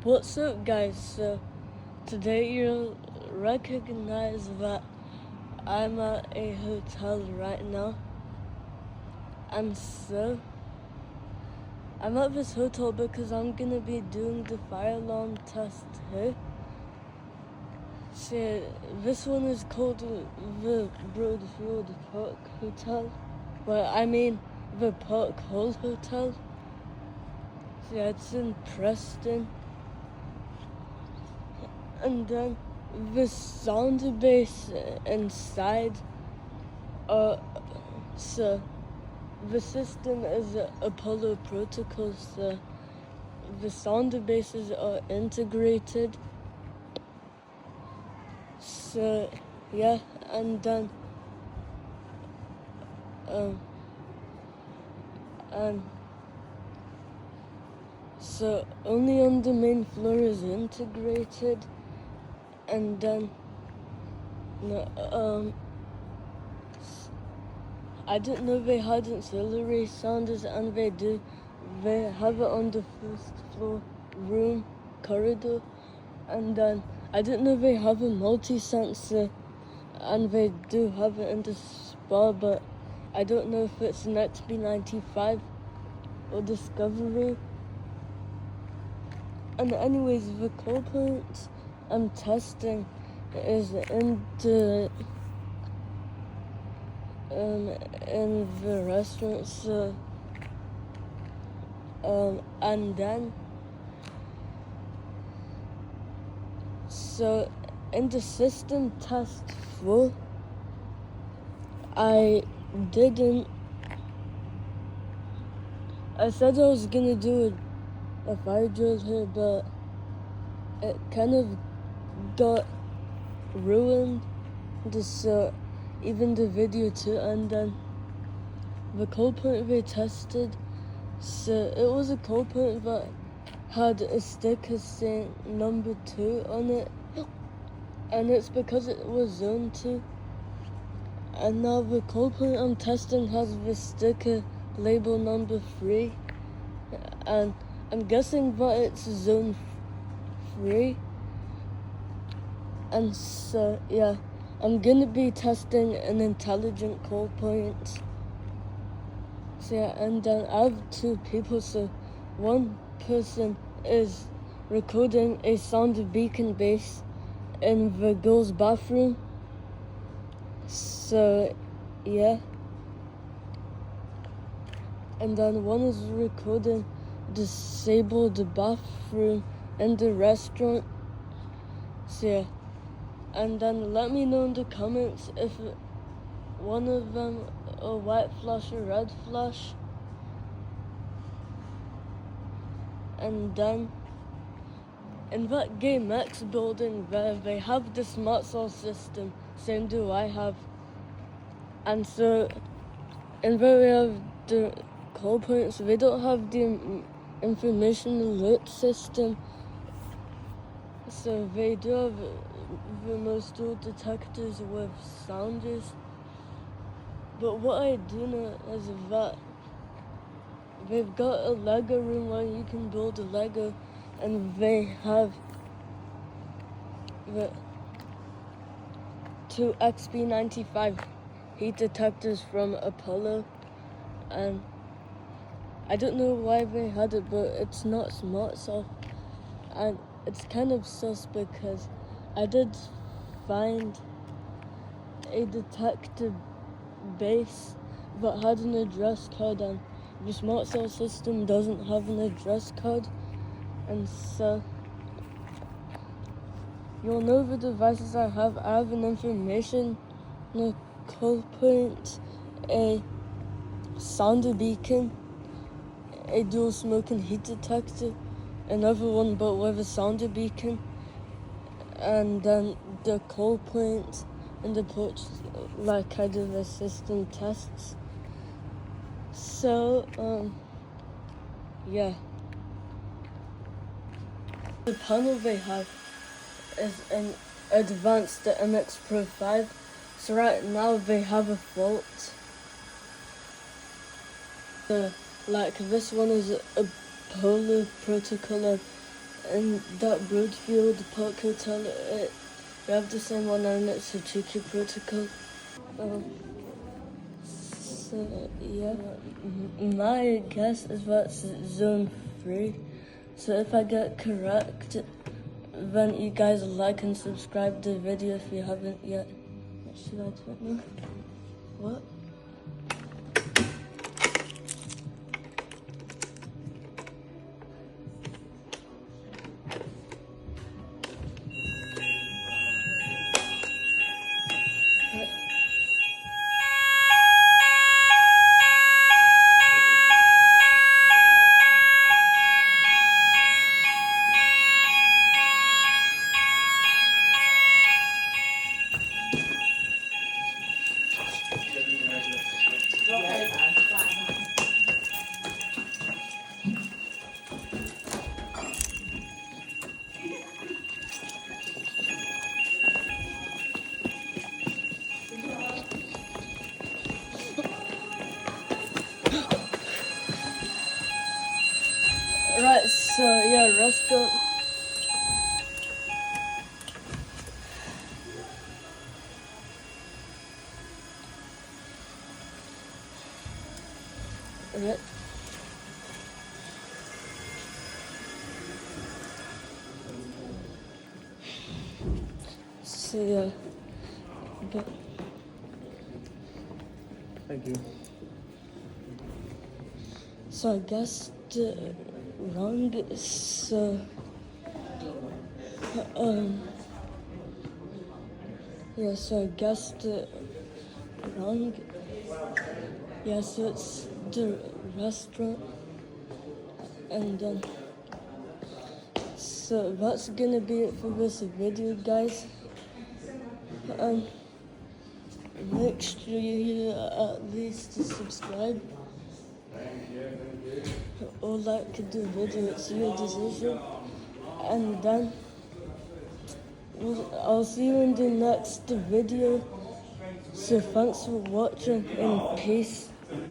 What's up, guys? So today you'll recognize that I'm at a hotel right now, and so I'm at this hotel because I'm gonna be doing the fire alarm test here. So this one is called the Broadfield Park Hotel. The Park Hall Hotel. So yeah, it's in Preston. And then the sound base inside, so the system is Apollo protocol, so the sound bases are integrated. So yeah, and then and so only on the main floor is integrated, and then I didn't know they had ancillary sounders, and they do. They have it on the first floor room corridor, and then I didn't know they have a multi-sensor, and they do have it in the spa, but I don't know if it's an XP95 or Discovery. And anyways, the call points I'm testing is in the restaurant, so and then so in the system test 4, I said I was gonna do a fire drill here, but it kind of got ruined, so even the video too. And then the call point they tested, so it was a call point that had a sticker saying number 2 on it, and it's because it was zone 2. And now the call point I'm testing has the sticker label number 3, and I'm guessing that it's zone 3. And so yeah, I'm gonna be testing an intelligent call point. So yeah, and then I have 2 people, so one person is recording a sound beacon base in the girls' bathroom. So yeah, and then one is recording disabled bathroom in the restaurant. So yeah, and then let me know in the comments if one of them a white flash or red flash. And then in that Game X building there, they have the smart source system, same do I have. And so in where we have the call points, they don't have the information alert system. So they do have the most dual detectors with sounders. But what I do know is that they've got a Lego room where you can build a Lego, and they have the 2 XP95 heat detectors from Apollo, and I don't know why they had it, but it's not smart soft, and it's kind of sus because I did find a detector base that had an address code, and the smart cell system doesn't have an address code. And so you'll know the devices I have. I have an information call point, a sounder beacon, a dual smoke and heat detector, another one but with a sounder beacon, and then the call point and the porch like I do the system tests. So yeah, the panel they have is an advanced MX Pro 5. So right now they have a fault. Like this one is a polar protocol, And that Broadfield Park Hotel, we have the same one and it's a cheeky protocol. So yeah, my guess is that's zone 3. So if I get correct, then you guys like and subscribe to the video if you haven't yet. What should I do now? What? Right, so yeah, restaurant. Right. So yeah, but Thank you. so I guess the wrong. So yeah, so I guess the wrong. Yeah, so it's the restaurant, and then so that's gonna be it for this video, guys. Make sure you at least subscribe or like the video. It's your decision, and then I'll see you in the next video. So thanks for watching and peace.